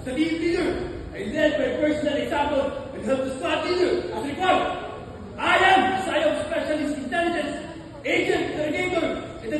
As a team leader, I led by personal example and helped the squad leader as required. I am Sayong Specialist Intelligence Agent Navigator and the